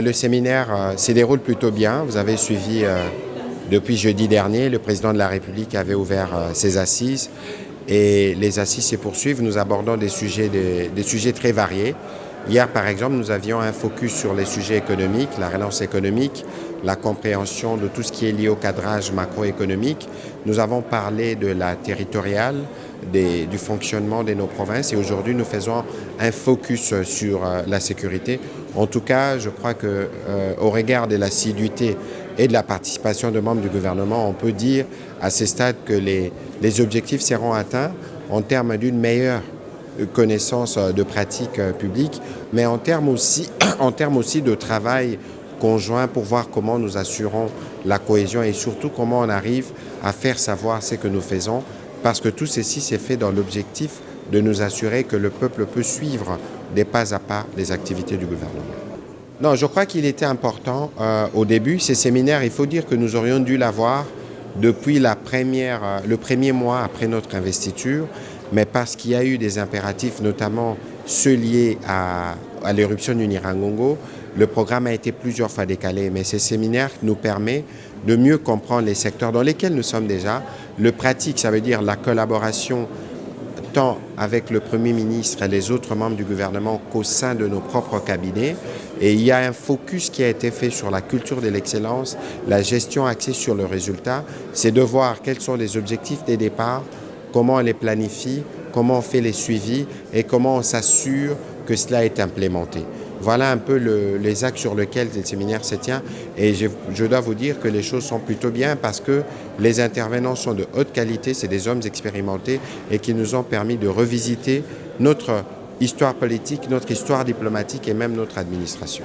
Le séminaire se déroule plutôt bien. Vous avez suivi depuis jeudi dernier, le président de la République avait ouvert ses assises et les assises se poursuivent. Nous abordons des sujets très variés. Hier, par exemple, nous avions un focus sur les sujets économiques, la relance économique, la compréhension de tout ce qui est lié au cadrage macroéconomique. Nous avons parlé de la territoriale, du fonctionnement de nos provinces et aujourd'hui, nous faisons un focus sur la sécurité. En tout cas, je crois qu'au regard de l'assiduité et de la participation de membres du gouvernement, on peut dire à ce stade que les objectifs seront atteints en termes d'une meilleure connaissance de pratiques publiques, mais en termes aussi de travail conjoint pour voir comment nous assurons la cohésion et surtout comment on arrive à faire savoir ce que nous faisons, parce que tout ceci s'est fait dans l'objectif de nous assurer que le peuple peut suivre des pas à pas les activités du gouvernement. Non, je crois qu'il était important au début. Ces séminaires, il faut dire que nous aurions dû l'avoir depuis le premier mois après notre investiture, mais parce qu'il y a eu des impératifs, notamment ceux liés à l'éruption du Nyiragongo, le programme a été plusieurs fois décalé. Mais ces séminaires nous permettent de mieux comprendre les secteurs dans lesquels nous sommes déjà. Le pratique, ça veut dire la collaboration tant avec le Premier ministre et les autres membres du gouvernement qu'au sein de nos propres cabinets. Et il y a un focus qui a été fait sur la culture de l'excellence, la gestion axée sur le résultat. C'est de voir quels sont les objectifs des départs, comment on les planifie, comment on fait les suivis et comment on s'assure que cela est implémenté. Voilà un peu les axes sur lesquels le séminaire se tient et je dois vous dire que les choses sont plutôt bien parce que les intervenants sont de haute qualité, c'est des hommes expérimentés et qui nous ont permis de revisiter notre histoire politique, notre histoire diplomatique et même notre administration.